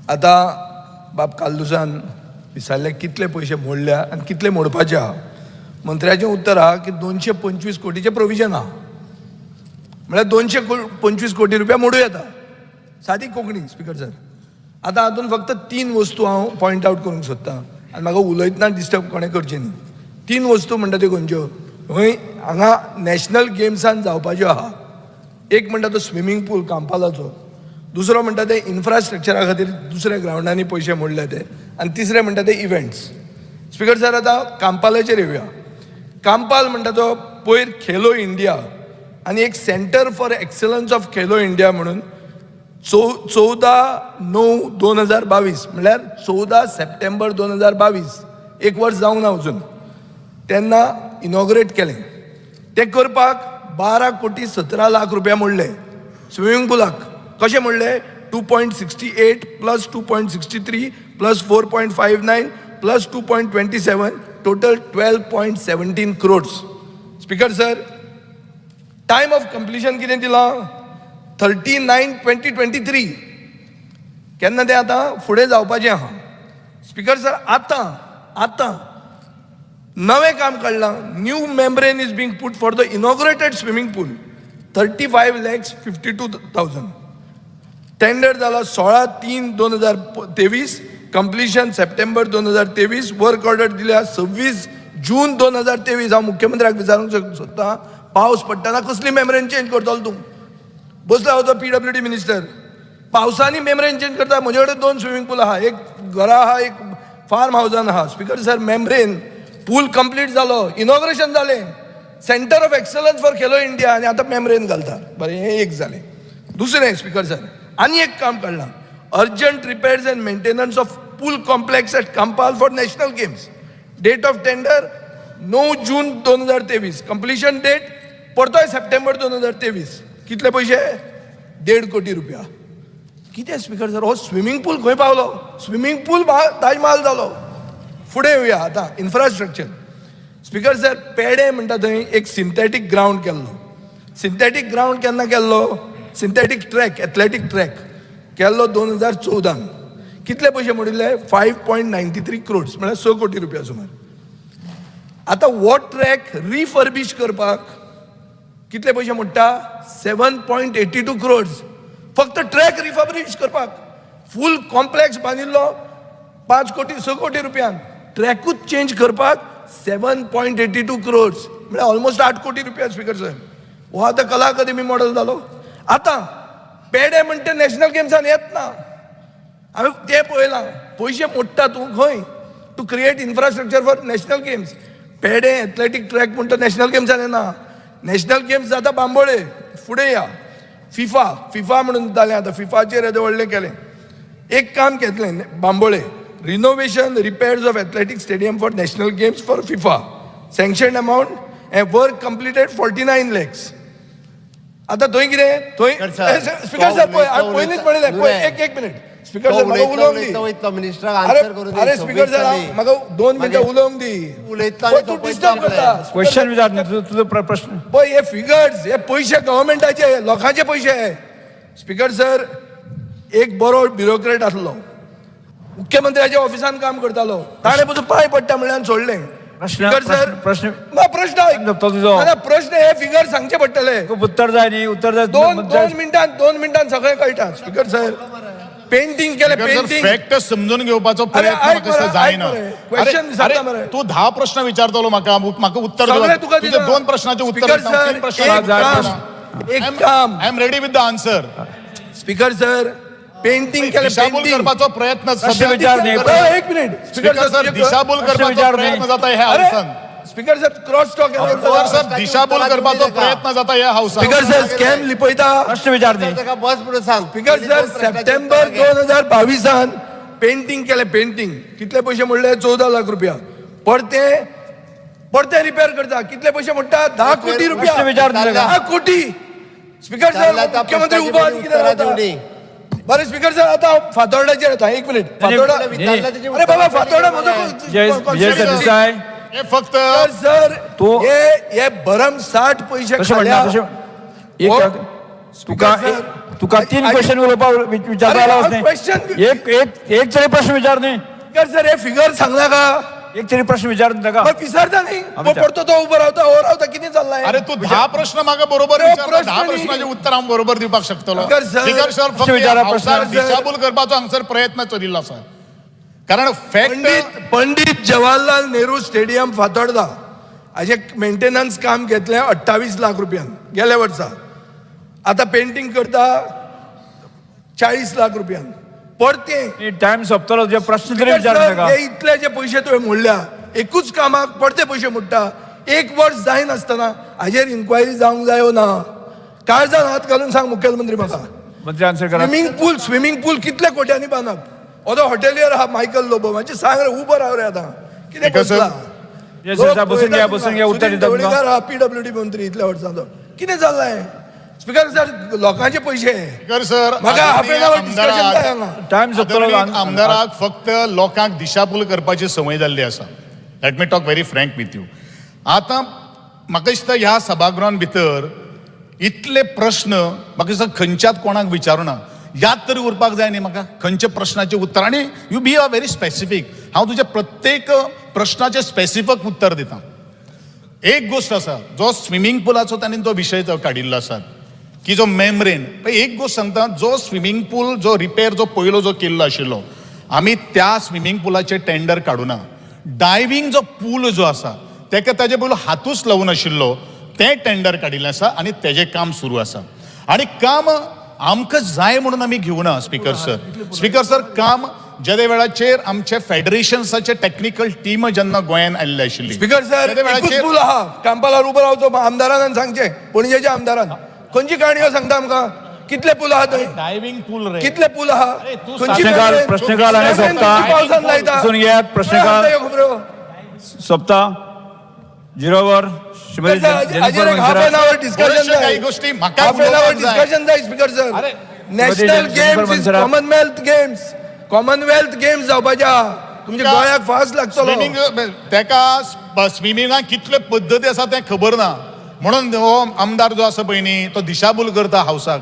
आता बाब कालदुसान विचारले कितले पयशे मोडल्या आनी कितले मोडपाचे आहा. मंत्र्याचें उत्तर आहा की 225 कोटीचे प्रोविजन आहा. म्हळ्यार 225 कोटी रुपया मोडूं येता. सादी कोंकणी स्पिकर सर. आतां हातून फक्त 3 वस्तू हांव पॉयंट आवट करूंक सोदतां आनी म्हाका उलयतना डिस्टर्ब कोणें करचें न्ही. 3 वस्तू म्हणटा त्यो खंयच्यो. हांगा नॅशनल गेम्सान जावपाच्यो आहा. एक म्हणटा तो स्विमींग पूल कांपालाचो, दुसरो म्हणटा ते इन्फ्रास्ट्रक्चरा खातीर दुसऱ्या ग्रावंडांनी पयशे मोडले ते, आनी तिसरे म्हणटा ते इव्हेंट्स. स्पिकर सर आतां कांपालाचेर येवया. कांपाल म्हणटा तो पयर खेलो इंडिया आनी एक centre for excellence of Khelo India म्हणून 14/9/2022 म्हळ्यार 14 सप्टेंबर 2022 एक वर्स जावंक ना अजून तेन्ना इनॉग्रेट केलें. तें करपाक 12 कोटी 17 लाख रुपया मोडले. स्विमींग पुलाक कशें मोडले? 2.68 plus 2.63 plus 4.59 plus 2.27 total 12.17 crores. Speaker sir, time of completion कितें दिलां? 30/9/2023. केन्ना तें आतां फुडें जावपाचें आहा. स्पिकर सर, आतां नवें काम काडलां. New membrane is being put for the inaugurated swimming pool. 35,52,000. Tender जाला 16/3/2023. Completion September 2023. वर्क ऑर्डर दिल्या 26 जून 2023. हांव मुख्यमंत्र्याक विचारूंक सोदतां, पावस पडटना कसली मेम्ब्रेन चेंज करतलो तूं? बसला होतो PWD मिनिस्टर. पावसांनी मेम्ब्रेन चेंज करता. म्हजे कडेन 2 स्विमींग पूल आहा, एक घरा आहा, एक फार्म हावजान आहा. स्पिकर सर, मेम्ब्रेन पूल कंप्लीट जालो, इनॉग्रेशन जालें, centre of excellence for Khelo India, आनी आतां मेम्ब्रेन घालता. बरें, हें एक जालें. दुसरें स्पिकर सर, आनी एक काम काडलां. Urgent repairs and maintenance of pool complex at Campal for national games. Date of tender 9 June 2023. Completion date परतोय सप्टेंबर 2023. कितले पयशे? 1.5 कोटी रुपया. कितें स्पिकर सर, हो स्विमींग पूल खंय पावलो? स्विमींग पूल ताज महाल जालो. फुडें येवया आतां इन्फ्रास्ट्रक्चर. स्पिकर सर, पेडे म्हणटा थंय एक सिंथेटीक ग्रावंड केल्लो. सिंथेटीक ग्रावंड केन्ना केल्लो? सिंथेटीक ट्रॅक, एथलेटीक ट्रॅक केल्लो 2014. कितले पयशे मोडिल्ले? 5.93 crores, म्हळ्यार 6 कोटी रुपया सुमार. आतां हो ट्रॅक रिफर्बिश करपाक कितले पयशे मोडटा? 7.82 crores. फक्त ट्रॅक रिफर्बिश करपाक. फूल कॉम्प्लेक्स बांदिल्लो 5 कोटी 6 कोटी रुपयान. ट्रॅकूच चेंज करपाक 7.82 crores, म्हळ्यार ऑलमोस्ट 8 कोटी रुपया. स्पिकर सर, हो आतां कला अकादेमी मॉडल जालो. आतां पेडे म्हणटा नॅशनल गेम्सान येत ना. हांवें तें पळयलां. पयशे मोडटा तूं खंय? To create infrastructure for national games. पेडे एथलेटीक ट्रॅक म्हणटा नॅशनल गेम्सान येना. नॅशनल गेम्स जाता बांबोळे. फुडें या. फिफा म्हणून जालें आतां. फिफाचेर येदें व्हडलें केलें. एक काम घेतलें Bambolim. Renovation repairs of athletic stadium for national games for FIFA. Sanction amount and work completed 49 lakhs. आतां थंय कितें? थंय स्पिकर सर पळय, हांवें पयलींच म्हणलें. पळय, एक मिनिट स्पिकर सर, म्हाका उलोवंक दी. अरे स्पिकर सर, म्हाका 2 मिनटां उलोवंक दी. तूं डिस्टर्ब करता. क्वेश्चन विचार, तुझो प्रश्न. पळय, हे फिगर्स, हे पयशे गव्हर्मेंटाचे, लोकांचे पयशे. स्पिकर सर, एक बरो ब्युरोक्रेट आसलो, मुख्यमंत्र्याच्या ऑफिसान काम करतालो. ताणें पसून पांय पडटा म्हणल्यार सोडलें. स्पिकर सर, प्रश्न हे फिगर सांगचे पडटले. उत्तर जाय न्ही? उत्तर जाय. 2 मिनटान सगळें कळटा. स्पिकर सर, पेंटिंग केलें. पेंटिंग फॅक्ट समजून घेवपाचो प्रयत्न कसो जायना. क्वेश्चन विचारता मरे. तू 10 प्रश्न विचारतलो म्हाका उत्तर सगळे तुका तुजे दिता. 2 प्रश्नाचे उत्तर स्पिकर दिता. सर, 3 प्रश्न. एक काम. I am ready with the answer. Speaker sir, painting केलें. दिशाभूल करपाचो प्रयत्न विचार न्ही. एक मिनिट. स्पीकर सर, दिशाभूल करपाचो प्रयत्न जाता ह्या हाऊसान. Speaker sir, cross talk sir, दिशाभूल करपाचो प्रयत्न जाता ह्या हाऊसान. स्पिकर सर, स्कॅम लिपयता. प्रश्न विचार न्ही. स्पिकर सर, सप्टेंबर 2022 पेंटिंग केलें. पेंटिंग कितले पयशे मोडले? 14 लाख रुपया. परते रिपेअर करता. कितले पयशे मोडटा? 10 कोटी रुपया. 10 कोटी. स्पिकर सर, मुख्यमंत्री उबो आनी कितें रावता? बरें स्पिकर सर, आतां फातोर्डाचेर येता. एक मिनिट. फातोर्डा. अरे बाबा, फातोर्डा म्हजो देसाय, हे फक्त सर, हे भरमसाठ पयशे खाल्या. स्पिकर तुका 3 क्वेश्चन विचारता अरे, आला हा नाही question- एक तरी प्रश्न विचार नाही स्पीकर सर हे फिगर सांगला का एक तरी प्रश्न विचार नका मग विसरता नाही आमच्या- पडतो तो उभं राहता हो राहता किती चाललाय अरे तू 10 प्रश्न मागे बरोबर अरे, विचारला, प्रश्न 10 नाही. प्रश्नाचे उत्तर हांव बरोबर दिवपाक शकतलो स्पीकर सर, स्पीकर सर फक्त विचारा, ह्या प्रश्न हावसाक सर. दिशाभूल करपाचो हांगसर प्रयत्न चलिल्लो आसा कारण पंडित जवाहरलाल नेहरू स्टेडियम फातोर्डा हाजे मेंटेनन्स काम घेतलें 28 लाख रुपयान गेल्या वर्सा आता पेंटिंग करता 40 लाख रुपयान परते टाइम सोंपतलो जे प्रश्न तरी विचार नका हे इतले जे पयशे तुवें मोडल्या एकूच कामाक परते पयशे मोडटा 1 वर्स जायनासतना हाजेर इन्क्वायरी जावंक जायो ना काळजान हात घालून सांग मुख्यमंत्री म्हाका मंत्री आन्सर करा स्विमींग पूल कितल्या कोट्यांनी बांदप ओदो हॉटेलियर हा मायकल लोबो म्हणजे सांग रे उबो राव रे आतां कितें स्पीकर सर. बसला Yes, sir, साहेब, बसून घ्या उत्तर दिता तुमकां. हा पीडब्ल्यूडी मंत्री इतल्या वर्सांचो कितें जाल्लें स्पीकर सर लोकांचे पयशे स्पीकर सर म्हाका हाफ एन आवर डिस्कशन जाय आदरणीय हांगा टाइम सोंपतलो आदरणीय आमदाराक फक्त लोकांक दिशाभूल करपाची संवय जाल्ली आसा let me talk very frank with you आतां म्हाका दिसता ह्या सभागृहान भितर इतले प्रश्न म्हाका दिसता खंयच्याच कोणाक विचारुना याद तरी उरपाक जाय न्ही म्हाका खंयचे प्रश्नाचे उत्तर आनी you be a very specific हांव तुज्या प्रत्येक प्रश्नाचे स्पेसिफीक उत्तर दिता एक गोष्ट आसा जो स्विमींग पुलाचो तांणी तो विशय जो काडिल्लो आसा की जो मेम्ब्रेन एक गोष्ट सांगता जो स्विमींग पूल जो रिपेर जो पयलो जो केल्लो आशिल्लो आमी त्या स्विमींग पुलाचे टेंडर काडूना डायव्हिंग जो पूल जो आसा तेका ताजे पयलो हातूच लावून आशिल्लो तें टेंडर काडिल्लें आसा आनी तेजें काम सुरू आसा आनी काम आमकां जाय म्हणून आमी घेवना स्पीकर सर काम ज्या वेळाचेर आमचे फेडरेशन्साचे टेक्निकल टीम जेन्ना गोंयान आयिल्ले आशिल्ली स्पीकर सर तेदे एकूच वेळाचेर पूल आहा कांपालार उबो रावचो आमदारान सांगचे पणजेच्या आमदारान खंयची काणयो सांगता आमकां कितले पूल आहा थंय डायव्हिंग पूल रे कितले पूल आहा तू खंयची प्रश्नकाल membrane? प्रश्नकाल आणि membrane सोंपता किती पावसान लायता बसून घेयात प्रश्नकाल काय खबरो? सोंपता 0 वर श्रीमती हाजेर एक हाफ मंगेरा. एन आवर डिस्कशन बऱ्याचशा जाय काही गोष्टी म्हाका हाफ एन आवर उलोवपाक जाय. डिस्कशन जाय स्पीकर सर अरे, नॅशनल श्रीमती गेम्स इज मंगेरा. कॉमनवेल्थ गेम्स जावपाच्या तुमच्या गोंयाक फास्ट लागतलो स्विमींग तेका स्विमिंगाक कितले पद्दती आसा तें खबर ना म्हणून हो आमदार जो आसा पळय न्ही तो दिशाभूल करता हावसाक